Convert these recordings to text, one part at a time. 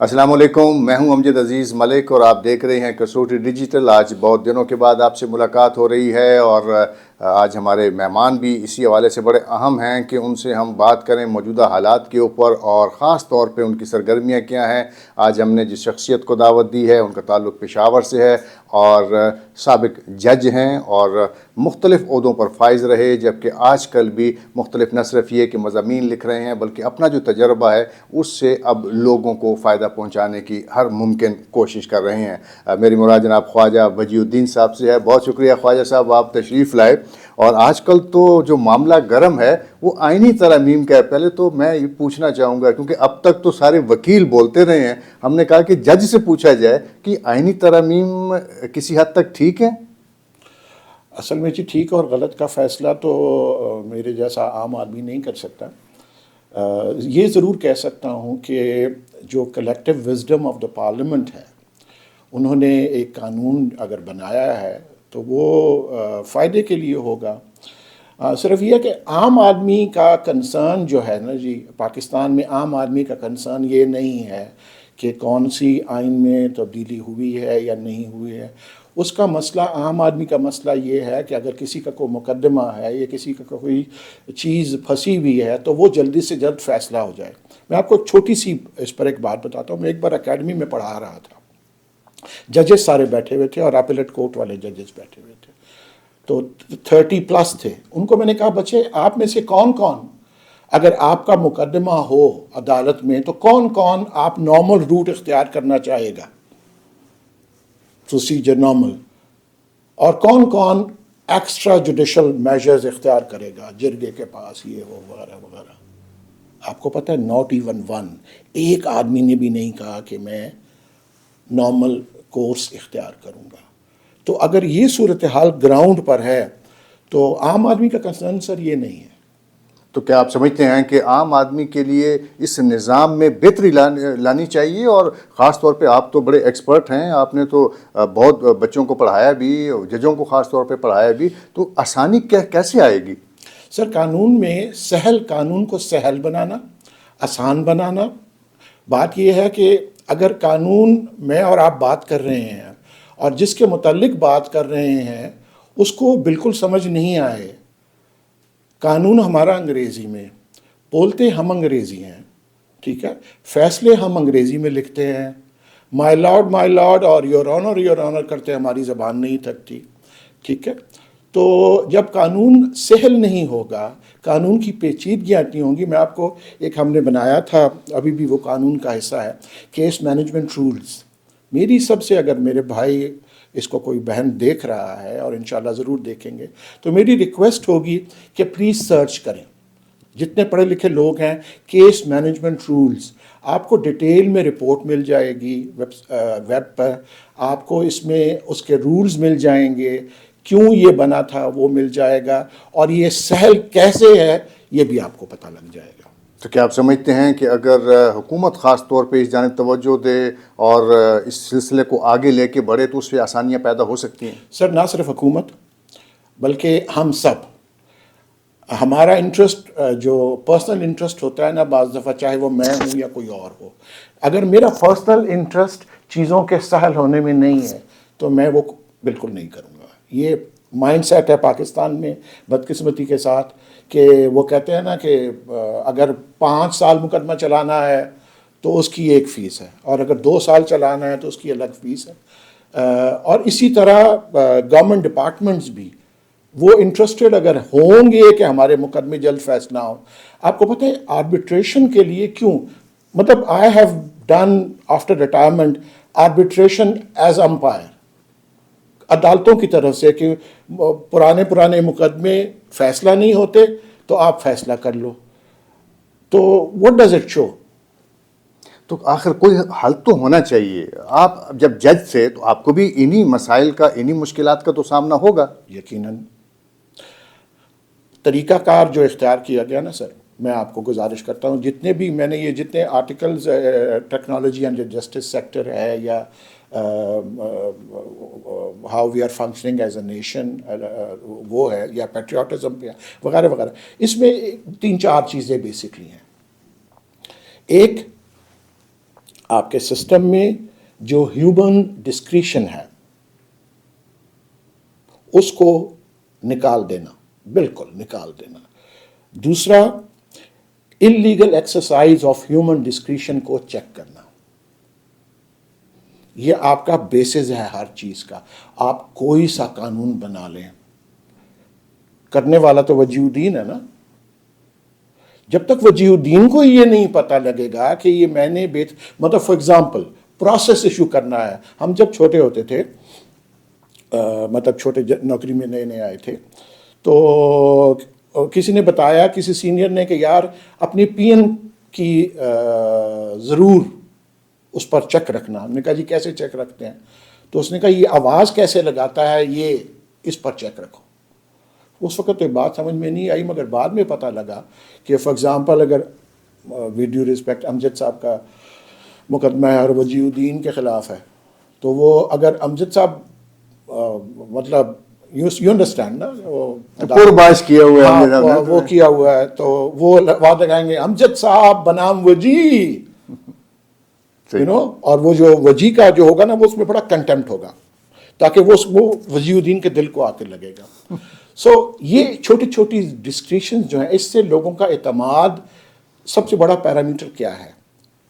السلام علیکم، میں ہوں امجد عزیز ملک اور آپ دیکھ رہے ہیں کسوٹی ڈیجیٹل۔ آج بہت دنوں کے بعد آپ سے ملاقات ہو رہی ہے اور آج ہمارے مہمان بھی اسی حوالے سے بڑے اہم ہیں کہ ان سے ہم بات کریں موجودہ حالات کے اوپر اور خاص طور پہ ان کی سرگرمیاں کیا ہیں۔ آج ہم نے جس شخصیت کو دعوت دی ہے ان کا تعلق پشاور سے ہے اور سابق جج ہیں اور مختلف عہدوں پر فائز رہے، جبکہ آج کل بھی مختلف نہ صرف یہ کہ مضامین لکھ رہے ہیں بلکہ اپنا جو تجربہ ہے اس سے اب لوگوں کو فائدہ پہنچانے کی ہر ممکن کوشش کر رہے ہیں۔ میری مراد جناب خواجہ وجیہ الدین صاحب سے ہے۔ بہت شکریہ خواجہ صاحب، آپ تشریف لائے۔ اور آج کل تو جو معاملہ گرم ہے وہ آئینی ترامیم کا ہے۔ پہلے تو میں یہ پوچھنا چاہوں گا، کیونکہ اب تک تو سارے وکیل بولتے رہے ہیں، ہم نے کہا کہ جج سے پوچھا جائے کہ آئینی ترامیم کسی حد تک ٹھیک ہے؟ اصل میں جی ٹھیک اور غلط کا فیصلہ تو میرے جیسا عام آدمی نہیں کر سکتا۔ یہ ضرور کہہ سکتا ہوں کہ جو collective wisdom of the parliament ہے، انہوں نے ایک قانون اگر بنایا ہے تو وہ فائدے کے لیے ہوگا۔ صرف یہ کہ عام آدمی کا کنسرن جو ہے نا جی، پاکستان میں عام آدمی کا کنسرن یہ نہیں ہے کہ کون سی آئین میں تبدیلی ہوئی ہے یا نہیں ہوئی ہے۔ اس کا مسئلہ، عام آدمی کا مسئلہ یہ ہے کہ اگر کسی کا کوئی مقدمہ ہے یا کسی کا کوئی چیز پھنسی ہوئی ہے تو وہ جلدی سے جلد فیصلہ ہو جائے۔ میں آپ کو ایک چھوٹی سی اس پر ایک بات بتاتا ہوں۔ میں ایک بار اکیڈمی میں پڑھا رہا تھا، ججز سارے بیٹھے ہوئے تھے اور اپیلیٹ کورٹ والے ججز بیٹھے ہوئے تھے، تو 30+ تھے۔ ان کو میں نے کہا، بچے آپ میں سے کون کون اگر آپ کا مقدمہ ہو عدالت میں تو کون کون آپ نارمل روٹ اختیار کرنا چاہے گا، پروسیجر نارمل، اور کون کون ایکسٹرا جوڈیشل میجرز اختیار کرے گا، جرگے کے پاس یہ ہو وغیرہ وغیرہ۔ آپ کو پتہ ہے ناٹ ایون ون، ایک آدمی نے بھی نہیں کہا کہ میں نارمل کورس اختیار کروں گا۔ تو اگر یہ صورتحال گراؤنڈ پر ہے تو عام آدمی کا کنسرن سر یہ نہیں ہے۔ تو کیا آپ سمجھتے ہیں کہ عام آدمی کے لیے اس نظام میں بہتری لانی چاہیے؟ اور خاص طور پہ آپ تو بڑے ایکسپرٹ ہیں، آپ نے تو بہت بچوں کو پڑھایا بھی، ججوں کو خاص طور پہ پڑھایا بھی، تو آسانی کیسے آئے گی؟ سر قانون میں قانون کو سہل بنانا، آسان بنانا۔ بات یہ ہے کہ اگر قانون میں اور آپ بات کر رہے ہیں اور جس کے متعلق بات کر رہے ہیں اس کو بالکل سمجھ نہیں آئے، قانون ہمارا انگریزی میں، بولتے ہم انگریزی ہیں، ٹھیک ہے، فیصلے ہم انگریزی میں لکھتے ہیں، مائی لارڈ اور یور آنر کرتے ہماری زبان نہیں تھکتی، ٹھیک ہے۔ تو جب قانون سہل نہیں ہوگا، قانون کی پیچیدگیاں نہیں ہوں گی۔ میں آپ کو ایک ہم نے بنایا تھا، ابھی بھی وہ قانون کا حصہ ہے، کیس مینجمنٹ رولز۔ میری سب سے، اگر میرے بھائی اس کو کوئی بہن دیکھ رہا ہے اور انشاءاللہ ضرور دیکھیں گے، تو میری ریکویسٹ ہوگی کہ پلیز سرچ کریں، جتنے پڑھے لکھے لوگ ہیں، کیس مینجمنٹ رولز۔ آپ کو ڈیٹیل میں رپورٹ مل جائے گی ویب پر، آپ کو اس میں اس کے رولز مل جائیں گے، کیوں یہ بنا تھا وہ مل جائے گا، اور یہ سہل کیسے ہے یہ بھی آپ کو پتہ لگ جائے گا۔ تو کیا آپ سمجھتے ہیں کہ اگر حکومت خاص طور پہ اس جانب توجہ دے اور اس سلسلے کو آگے لے کے بڑھے تو اس سے آسانیاں پیدا ہو سکتی ہیں؟ سر نہ صرف حکومت بلکہ ہم سب، ہمارا انٹرسٹ جو پرسنل انٹرسٹ ہوتا ہے نا، بعض دفعہ چاہے وہ میں ہوں یا کوئی اور ہو، اگر میرا پرسنل انٹرسٹ چیزوں کے سہل ہونے میں نہیں ہے تو میں وہ بالکل نہیں کروں گا۔ یہ مائنڈ سیٹ ہے پاکستان میں بدقسمتی کے ساتھ، کہ وہ کہتے ہیں نا کہ اگر 5 سال مقدمہ چلانا ہے تو اس کی ایک فیس ہے، اور اگر 2 سال چلانا ہے تو اس کی الگ فیس ہے۔ اور اسی طرح گورنمنٹ ڈپارٹمنٹس بھی وہ انٹرسٹڈ اگر ہوں گے کہ ہمارے مقدمے جلد فیصلہ ہوں۔ آپ کو پتہ ہے آربیٹریشن کے لیے کیوں، مطلب I have done after retirement arbitration as umpire, عدالتوں کی طرف سے، کہ پرانے مقدمے فیصلہ نہیں ہوتے تو آپ فیصلہ کر لو۔ تو what does it show؟ تو آخر کوئی حل تو ہونا چاہیے۔ آپ جب جج تھے تو آپ کو بھی انہی مسائل کا، انہی مشکلات کا تو سامنا ہوگا۔ یقیناً طریقہ کار جو اختیار کیا گیا نا سر، میں آپ کو گزارش کرتا ہوں، جتنے بھی میں نے یہ جتنے articles technology and justice sector ہے، یا how we are functioning as a nation, وہ ہے، یا پیٹریوٹزم پہ وغیرہ وغیرہ، اس میں 3-4 چیزیں بیسکلی ہیں۔ ایک، آپ کے سسٹم میں جو ہیومن ڈسکریشن ہے اس کو نکال دینا، بالکل نکال دینا۔ دوسرا، illegal exercise of human discretion کو چیک کرنا، یہ آپ کا بیسز ہے ہر چیز کا۔ آپ کوئی سا قانون بنا لیں، کرنے والا تو وجیہ الدین ہے نا۔ جب تک وجیہ الدین کو یہ نہیں پتہ لگے گا کہ یہ میں نے مطلب فار ایگزامپل پروسیس ایشو کرنا ہے۔ ہم جب چھوٹے ہوتے تھے، مطلب چھوٹے نوکری میں نئے نئے آئے تھے، تو کسی نے بتایا، کسی سینئر نے، کہ یار اپنی پی این کی ضرور اس پر چیک رکھنا۔ ہم نے کہا جی کیسے چیک رکھتے ہیں؟ تو اس نے کہا یہ آواز کیسے لگاتا ہے، یہ اس پر چیک رکھو۔ اس وقت تو بات سمجھ میں نہیں آئی، مگر بعد میں پتہ لگا کہ فار ایگزامپل اگر ویڈیو رسپیکٹ امجد صاحب کا مقدمہ ہے اور وجیہ الدین کے خلاف ہے، تو وہ اگر امجد صاحب مطلب یو انڈرسٹینڈ نا، پور باعث کیا ہوا ہے، وہ کیا ہوا ہے، تو وہ وعدہ لگائیں گے امجد صاحب بنام وجیہ، اور وہ جو وجیہ کا جو ہوگا نا، وہ اس میں بڑا کنٹمپٹ ہوگا، تاکہ وہ وجیہ الدین کے دل کو آ کے لگے گا۔ سو یہ چھوٹی چھوٹی ڈسکریشن جو ہیں، اس سے لوگوں کا اعتماد، سب سے بڑا پیرامیٹر کیا ہے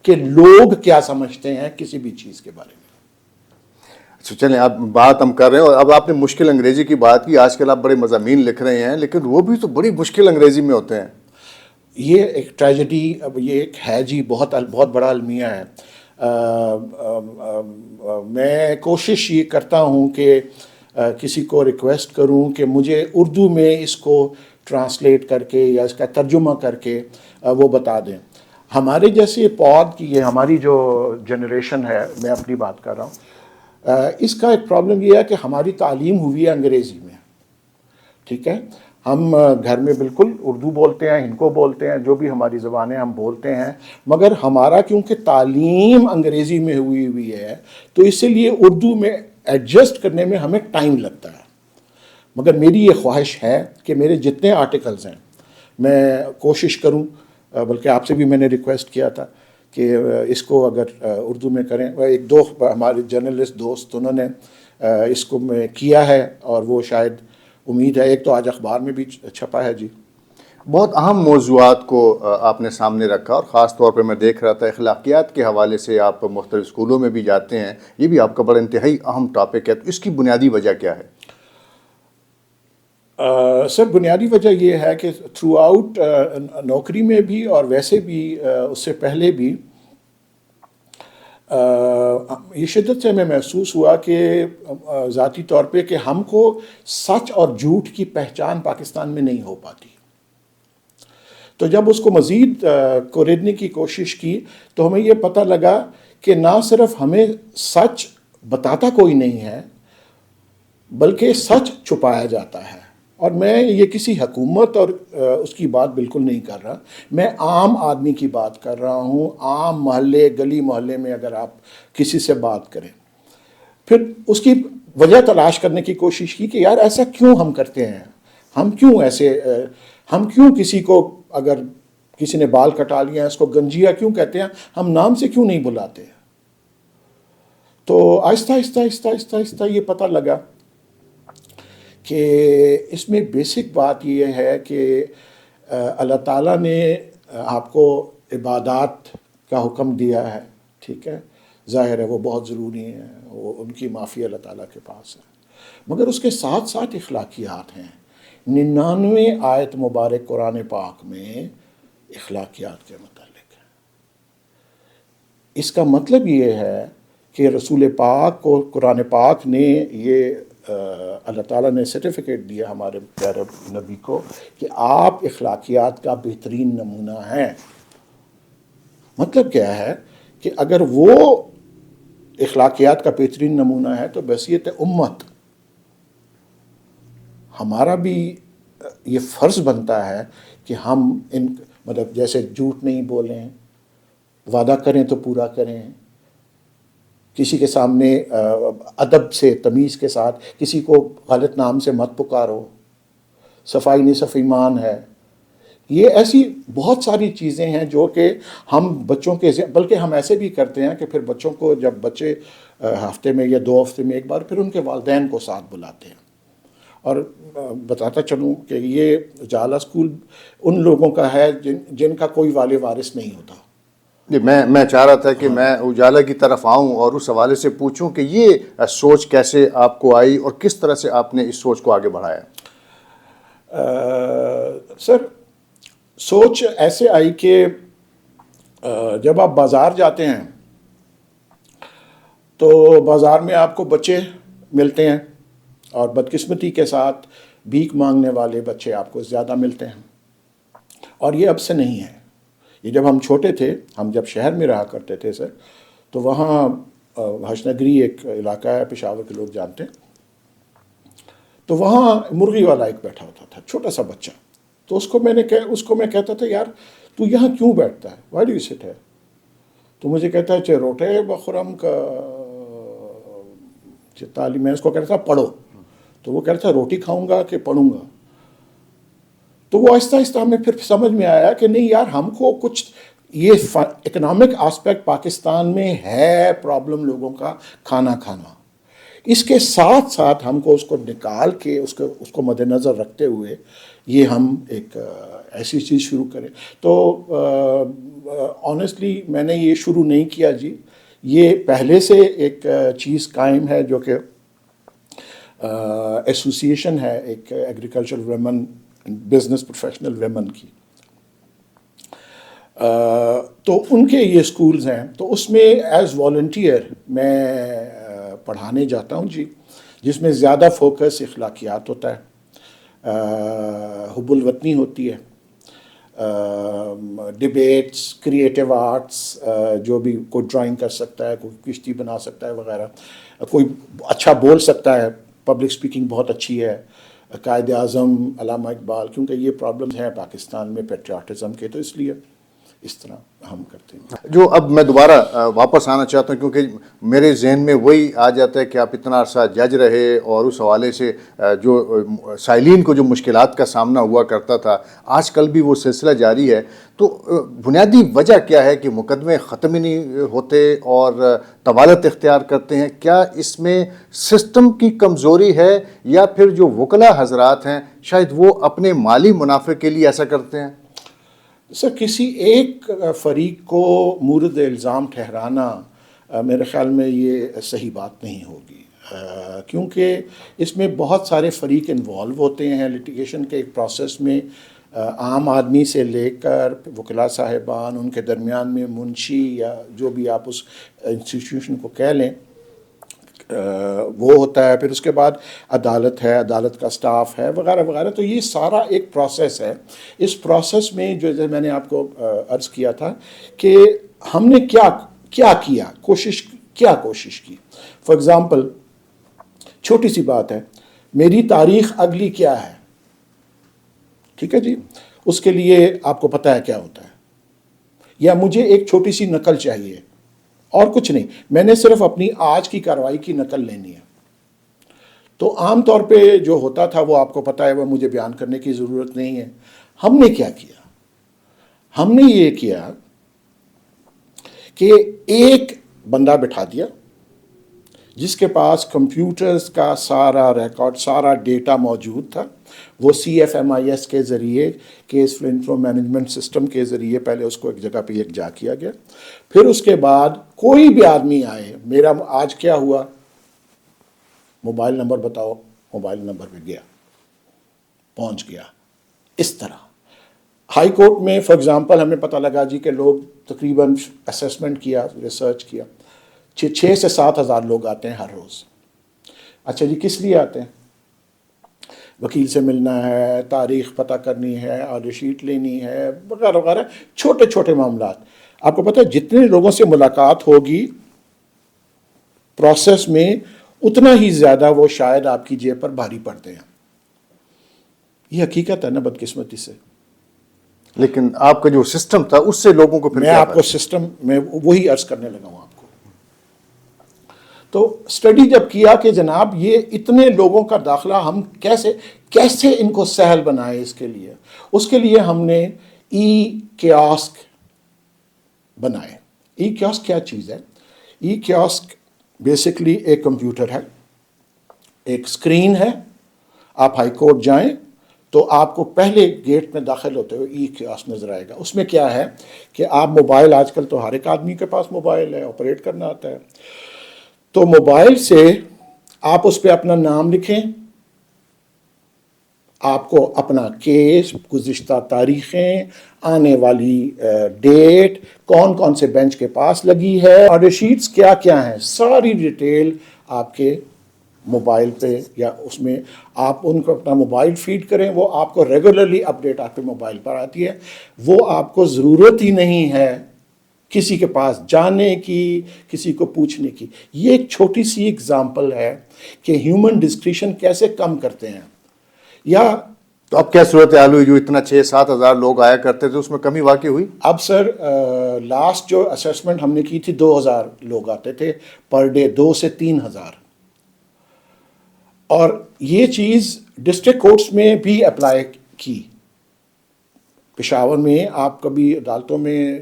کہ لوگ کیا سمجھتے ہیں کسی بھی چیز کے بارے میں۔ اچھا چلیں، اب بات ہم کر رہے ہیں، اور اب آپ نے مشکل انگریزی کی بات کی۔ آج کل آپ بڑے مضامین لکھ رہے ہیں، لیکن وہ بھی تو بڑی مشکل انگریزی میں ہوتے ہیں۔ یہ ایک ٹریجڈی، اب یہ ایک ہے جی، بہت بڑا المیہ ہے۔ میں کوشش یہ کرتا ہوں کہ کسی کو ریکویسٹ کروں کہ مجھے اردو میں اس کو ٹرانسلیٹ کر کے یا اس کا ترجمہ کر کے وہ بتا دیں۔ ہمارے جیسے پود کی، یہ ہماری جو جنریشن ہے، میں اپنی بات کر رہا ہوں، اس کا ایک پرابلم یہ ہے کہ ہماری تعلیم ہوئی ہے انگریزی میں، ٹھیک ہے؟ ہم گھر میں بالکل اردو بولتے ہیں، ہندکو بولتے ہیں، جو بھی ہماری زبانیں ہم بولتے ہیں، مگر ہمارا کیونکہ تعلیم انگریزی میں ہوئی ہے، تو اسی لیے اردو میں ایڈجسٹ کرنے میں ہمیں ٹائم لگتا ہے۔ مگر میری یہ خواہش ہے کہ میرے جتنے آرٹیکلز ہیں، میں کوشش کروں، بلکہ آپ سے بھی میں نے ریکویسٹ کیا تھا کہ اس کو اگر اردو میں کریں۔ ایک دو ہمارے جرنلسٹ دوست، انہوں نے اس کو میں کیا ہے، اور وہ شاید امید ہے ایک تو آج اخبار میں بھی چھپا ہے جی۔ بہت اہم موضوعات کو آپ نے سامنے رکھا، اور خاص طور پہ میں دیکھ رہا تھا اخلاقیات کے حوالے سے آپ مختلف اسکولوں میں بھی جاتے ہیں، یہ بھی آپ کا بڑا انتہائی اہم ٹاپک ہے۔ تو اس کی بنیادی وجہ کیا ہے؟ سر بنیادی وجہ یہ ہے کہ تھرو آؤٹ نوکری میں بھی اور ویسے بھی اس سے پہلے بھی یہ شدت سے ہمیں محسوس ہوا کہ ذاتی طور پہ کہ ہم کو سچ اور جھوٹ کی پہچان پاکستان میں نہیں ہو پاتی۔ تو جب اس کو مزید کوریدنے کی کوشش کی تو ہمیں یہ پتہ لگا کہ نہ صرف ہمیں سچ بتاتا کوئی نہیں ہے، بلکہ سچ چھپایا جاتا ہے۔ اور میں یہ کسی حکومت اور اس کی بات بالکل نہیں کر رہا، میں عام آدمی کی بات کر رہا ہوں۔ عام محلے، گلی محلے میں اگر آپ کسی سے بات کریں، پھر اس کی وجہ تلاش کرنے کی کوشش کی کہ یار ایسا کیوں ہم کرتے ہیں، ہم کیوں کسی کو، اگر کسی نے بال کٹا لیا ہے اس کو گنجیا کیوں کہتے ہیں، ہم نام سے کیوں نہیں بلاتے۔ تو آہستہ آہستہ آہستہ آہستہ آہستہ یہ پتہ لگا کہ اس میں بیسک بات یہ ہے کہ اللہ تعالیٰ نے آپ کو عبادات کا حکم دیا ہے، ٹھیک ہے، ظاہر ہے وہ بہت ضروری ہیں، وہ ان کی معافی اللہ تعالیٰ کے پاس ہے، مگر اس کے ساتھ ساتھ اخلاقیات ہیں۔ 99 آیت مبارک قرآن پاک میں اخلاقیات کے متعلق ہے۔ اس کا مطلب یہ ہے کہ رسول پاک کو، قرآن پاک نے یہ اللہ تعالیٰ نے سرٹیفکیٹ دیا ہمارے پیارے نبی کو کہ آپ اخلاقیات کا بہترین نمونہ ہیں۔ مطلب کیا ہے کہ اگر وہ اخلاقیات کا بہترین نمونہ ہے تو بحیثیت امت ہمارا بھی یہ فرض بنتا ہے کہ ہم مطلب جیسے جھوٹ نہیں بولیں، وعدہ کریں تو پورا کریں، کسی کے سامنے ادب سے، تمیز کے ساتھ کسی کو غلط نام سے مت پکارو، صفائی نصف ایمان ہے۔ یہ ایسی بہت ساری چیزیں ہیں جو کہ ہم بچوں کے بلکہ ہم ایسے بھی کرتے ہیں کہ پھر بچوں کو جب بچے ہفتے میں یا 2 ہفتے میں ایک بار پھر ان کے والدین کو ساتھ بلاتے ہیں. اور بتاتا چلوں کہ یہ اجالا اسکول ان لوگوں کا ہے جن کا کوئی والد وارث نہیں ہوتا. میں چاہ رہا تھا کہ میں اجالا کی طرف آؤں اور اس حوالے سے پوچھوں کہ یہ سوچ کیسے آپ کو آئی اور کس طرح سے آپ نے اس سوچ کو آگے بڑھایا؟ سر سوچ ایسے آئی کہ جب آپ بازار جاتے ہیں تو بازار میں آپ کو بچے ملتے ہیں اور بدقسمتی کے ساتھ بھیک مانگنے والے بچے آپ کو زیادہ ملتے ہیں. اور یہ اب سے نہیں ہے. یہ جب ہم چھوٹے تھے، ہم جب شہر میں رہا کرتے تھے سر، تو وہاں حج نگری ایک علاقہ ہے، پشاور کے لوگ جانتے ہیں، تو وہاں مرغی والا ایک بیٹھا ہوتا تھا، چھوٹا سا بچہ. تو اس کو میں کہتا تھا یار تو یہاں کیوں بیٹھتا ہے، وائی ڈو یو سٹ ہے؟ تو مجھے کہتا ہے روٹے بخرم کا تعلیم. میں اس کو کہتا تھا پڑھو، تو وہ کہتا تھا روٹی کھاؤں گا کہ پڑھوں گا. تو وہ آہستہ آہستہ ہمیں پھر سمجھ میں آیا کہ نہیں یار، ہم کو کچھ یہ اکنامک آسپیکٹ پاکستان میں ہے پرابلم لوگوں کا کھانا کھانا. اس کے ساتھ ساتھ ہم کو اس کو نکال کے اس کو مد نظر رکھتے ہوئے یہ ہم ایک ایسی چیز شروع کریں. تو آنیسٹلی میں نے یہ شروع نہیں کیا جی، یہ پہلے سے ایک چیز قائم ہے جو کہ ایسوسیشن ہے ایک agriculture women business professional women کی. تو ان کے یہ سکولز ہیں، تو اس میں ایز والنٹیئر میں پڑھانے جاتا ہوں جی، جس میں زیادہ فوکس اخلاقیات ہوتا ہے، حب الوطنی ہوتی ہے، ڈبیٹس، کریٹیو آرٹس، جو بھی کوئی ڈرائنگ کر سکتا ہے، کوئی کشتی بنا سکتا ہے وغیرہ، کوئی اچھا بول سکتا ہے، پبلک سپیکنگ بہت اچھی ہے. قائد اعظم علامہ اقبال، کیونکہ یہ پرابلمز ہیں پاکستان میں پیٹریاٹزم کے، تو اس لیے اس طرح ہم کرتے ہیں. جو اب میں دوبارہ واپس آنا چاہتا ہوں، کیونکہ میرے ذہن میں وہی آ جاتا ہے کہ آپ اتنا عرصہ جج رہے اور اس حوالے سے جو سائلین کو جو مشکلات کا سامنا ہوا کرتا تھا، آج کل بھی وہ سلسلہ جاری ہے. تو بنیادی وجہ کیا ہے کہ مقدمے ختم ہی نہیں ہوتے اور طوالت اختیار کرتے ہیں؟ کیا اس میں سسٹم کی کمزوری ہے یا پھر جو وکلاء حضرات ہیں شاید وہ اپنے مالی منافع کے لیے ایسا کرتے ہیں؟ سر کسی ایک فریق کو مورد الزام ٹھہرانا میرے خیال میں یہ صحیح بات نہیں ہوگی، کیونکہ اس میں بہت سارے فریق انوالو ہوتے ہیں لیٹیگیشن کے ایک پروسیس میں. عام آدمی سے لے کر وکلاء صاحبان، ان کے درمیان میں منشی یا جو بھی آپ اس انسٹیٹیوشن کو کہہ لیں وہ ہوتا ہے. پھر اس کے بعد عدالت ہے، عدالت کا سٹاف ہے وغیرہ وغیرہ. تو یہ سارا ایک پروسیس ہے. اس پروسیس میں جو میں نے آپ کو عرض کیا تھا کہ ہم نے کیا کیا، کوشش کی. فار ایگزامپل چھوٹی سی بات ہے، میری تاریخ اگلی کیا ہے، ٹھیک ہے جی، اس کے لیے آپ کو پتہ ہے کیا ہوتا ہے، یا مجھے ایک چھوٹی سی نقل چاہیے اور کچھ نہیں، میں نے صرف اپنی آج کی کارروائی کی نقل لینی ہے. تو عام طور پہ جو ہوتا تھا وہ آپ کو پتہ ہے، وہ مجھے بیان کرنے کی ضرورت نہیں ہے. ہم نے کیا کیا؟ ہم نے یہ کیا کہ ایک بندہ بٹھا دیا جس کے پاس کمپیوٹرز کا سارا ریکارڈ، سارا ڈیٹا موجود تھا. وہ CFMIS کے ذریعے، کیس انفو مینجمنٹ سسٹم کے ذریعے پہلے اس کو ایک جگہ پہ یکجا کیا گیا. پھر اس کے بعد کوئی بھی آدمی آئے، میرا آج کیا ہوا، موبائل نمبر بتاؤ، موبائل نمبر پہ گیا، پہنچ گیا. اس طرح ہائی کورٹ میں فار ایگزامپل ہمیں پتہ لگا جی کہ لوگ تقریباً اسیسمنٹ کیا، ریسرچ کیا، 6 سے 7 ہزار لوگ آتے ہیں ہر روز. اچھا جی، کس لیے آتے ہیں؟ وکیل سے ملنا ہے، تاریخ پتہ کرنی ہے، آڈر شیٹ لینی ہے وغیرہ وغیرہ، چھوٹے چھوٹے معاملات. آپ کو پتہ ہے جتنے لوگوں سے ملاقات ہوگی پروسیس میں، اتنا ہی زیادہ وہ شاید آپ کی جیب پر بھاری پڑتے ہیں. یہ حقیقت ہے نا، بدقسمتی سے. لیکن آپ کا جو سسٹم تھا اس سے لوگوں کو پھر میں آپ کو سسٹم میں وہی عرض کرنے لگا ہوں آپ کو. تو اسٹڈی جب کیا کہ جناب یہ اتنے لوگوں کا داخلہ ہم کیسے ان کو سہل بنائے، اس کے لیے ہم نے ای کیاسک بنائے۔ ای کیاسک کیا چیز ہے؟ ای کیاسک بیسکلی ایک کمپیوٹر ہے، ایک اسکرین ہے، آپ ہائی کورٹ جائیں تو آپ کو پہلے گیٹ میں داخل ہوتے ہوئے ای کیاسک نظر آئے گا۔ اس میں کیا ہے کہ آپ موبائل، آج کل تو ہر ایک آدمی کے پاس موبائل ہے، آپریٹ کرنا آتا ہے، تو موبائل سے آپ اس پہ اپنا نام لکھیں، آپ کو اپنا کیس، گزشتہ تاریخیں، آنے والی ڈیٹ، کون کون سے بینچ کے پاس لگی ہے، اور شیٹس کیا کیا ہیں، ساری ڈیٹیل آپ کے موبائل پہ یا اس میں آپ ان کو اپنا موبائل فیڈ کریں، وہ آپ کو ریگولرلی اپڈیٹ آپ کے موبائل پر آتی ہے۔ وہ آپ کو ضرورت ہی نہیں ہے کسی کے پاس جانے کی، کسی کو پوچھنے کی۔ یہ ایک چھوٹی سی اگزامپل ہے کہ ہیومن ڈسکریشن کیسے کم کرتے ہیں۔ یا تو اب کیا صورتحال ہوئی؟ جو اتنا 6-7 ہزار لوگ آیا کرتے تھے اس میں کمی واقع ہوئی؟ اب سر لاسٹ جو اسیسمنٹ ہم نے کی تھی 2000 لوگ آتے تھے پر ڈے، 2 سے 3000، اور یہ چیز ڈسٹرکٹ کورٹس میں بھی اپلائی کی۔ پشاور میں آپ کبھی عدالتوں میں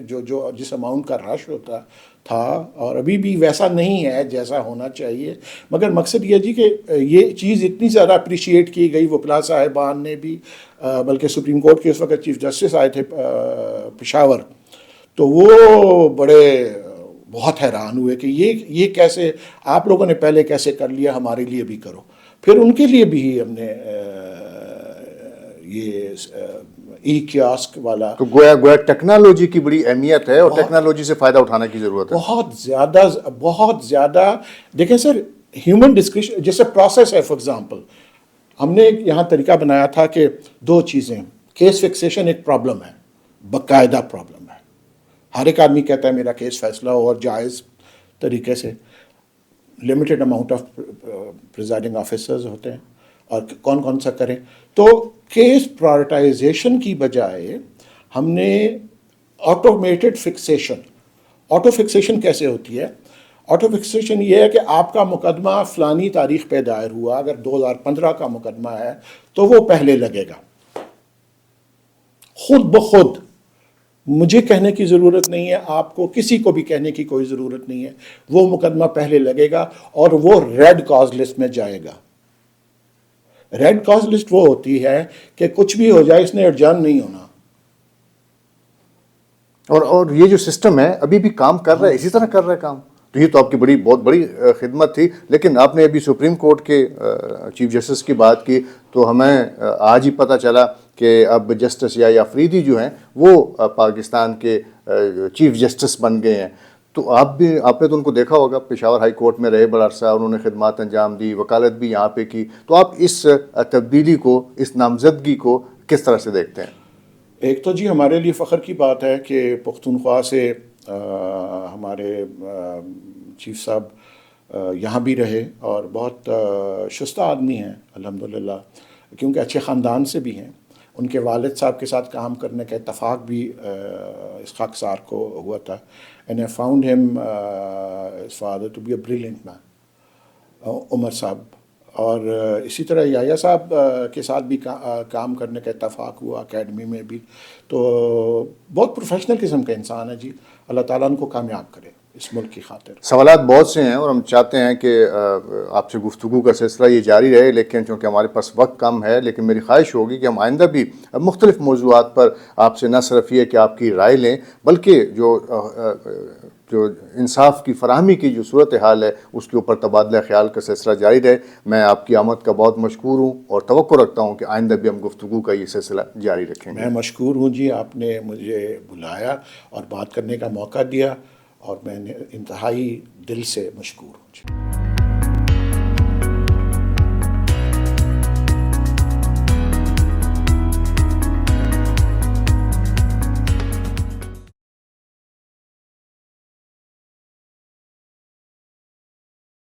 جس اماؤنٹ کا رش ہوتا تھا، اور ابھی بھی ویسا نہیں ہے جیسا ہونا چاہیے، مگر مقصد یہ جی کہ یہ چیز اتنی زیادہ اپریشیٹ کی گئی، وکلا صاحبان نے بھی، بلکہ سپریم کورٹ کے اس وقت چیف جسٹس آئے تھے پشاور، تو وہ بہت حیران ہوئے کہ یہ کیسے آپ لوگوں نے پہلے کیسے کر لیا، ہمارے لیے بھی کرو۔ پھر ان کے لیے بھی ہم نے یہ ای کیاسک والا، تو گویا ٹیکنالوجی کی بڑی اہمیت ہے اور ٹیکنالوجی سے فائدہ اٹھانے کی ضرورت ہے۔ بہت زیادہ۔ دیکھیں سر، ہیومن ڈسکریشن جیسے پروسیس ہے، فار ایگزامپل ہم نے یہاں طریقہ بنایا تھا کہ 2 چیزیں، کیس فکسیشن ایک پرابلم ہے، باقاعدہ پرابلم ہے، ہر ایک آدمی کہتا ہے میرا کیس فیصلہ ہو اور جائز طریقے سے، limited amount of presiding officers ہوتے ہیں، اور کون سا کریں۔ تو کیس پرائرٹائزیشن کی بجائے ہم نے آٹومیٹڈ فکسیشن۔ آٹو فکسیشن کیسے ہوتی ہے؟ آٹو فکسیشن یہ ہے کہ آپ کا مقدمہ فلانی تاریخ پہ دائر ہوا، اگر 2015 کا مقدمہ ہے تو وہ پہلے لگے گا، خود بخود، مجھے کہنے کی ضرورت نہیں ہے، آپ کو کسی کو بھی کہنے کی کوئی ضرورت نہیں ہے، وہ مقدمہ پہلے لگے گا اور وہ ریڈ کاز لسٹ میں جائے گا۔ ریڈ کاز لسٹ وہ ہوتی ہے کہ کچھ بھی ہو جائے اس نے ایڈجرن نہیں ہونا۔ اور یہ جو سسٹم ہے ابھی بھی کام کر رہا ہے، اسی طرح کر رہا ہے کام؟ تو یہ تو آپ کی بہت بڑی خدمت تھی۔ لیکن آپ نے ابھی سپریم کورٹ کے چیف جسٹس کی بات کی، تو ہمیں آج ہی پتہ چلا کہ اب جسٹس یا افریدی جو ہیں وہ پاکستان کے چیف جسٹس بن گئے ہیں۔ تو آپ نے تو ان کو دیکھا ہوگا، پشاور ہائی کورٹ میں رہے بڑا عرصہ، انہوں نے خدمات انجام دی، وکالت بھی یہاں پہ کی۔ تو آپ اس تبدیلی کو، اس نامزدگی کو کس طرح سے دیکھتے ہیں؟ ایک تو جی ہمارے لیے فخر کی بات ہے کہ پختونخوا سے ہمارے چیف صاحب یہاں بھی رہے اور بہت شستہ آدمی ہیں الحمدللہ، کیونکہ اچھے خاندان سے بھی ہیں۔ ان کے والد صاحب کے ساتھ کام کرنے کا اتفاق بھی اسحاق صار کو ہوا تھا، اینڈ آئی فاؤنڈ ہم his father to be a brilliant man، عمر صاحب۔ اور اسی طرح یحییٰ صاحب کے ساتھ بھی کام کرنے کا اتفاق ہوا اکیڈمی میں بھی۔ تو بہت پروفیشنل قسم کا انسان ہے جی، اللہ تعالیٰ ان کو کامیاب کرے اس ملک کی خاطر۔ سوالات بہت سے ہیں اور ہم چاہتے ہیں کہ آپ سے گفتگو کا سلسلہ یہ جاری رہے، لیکن چونکہ ہمارے پاس وقت کم ہے، لیکن میری خواہش ہوگی کہ ہم آئندہ بھی مختلف موضوعات پر آپ سے نہ صرف یہ کہ آپ کی رائے لیں، بلکہ جو انصاف کی فراہمی کی جو صورتحال ہے اس کے اوپر تبادلہ خیال کا سلسلہ جاری رہے۔ میں آپ کی آمد کا بہت مشکور ہوں اور توقع رکھتا ہوں کہ آئندہ بھی ہم گفتگو کا یہ سلسلہ جاری رکھیں گے۔ میں مشکور ہوں جی، آپ نے مجھے بلایا اور بات کرنے کا موقع دیا، اور میں انتہائی دل سے مشکور ہوں جی۔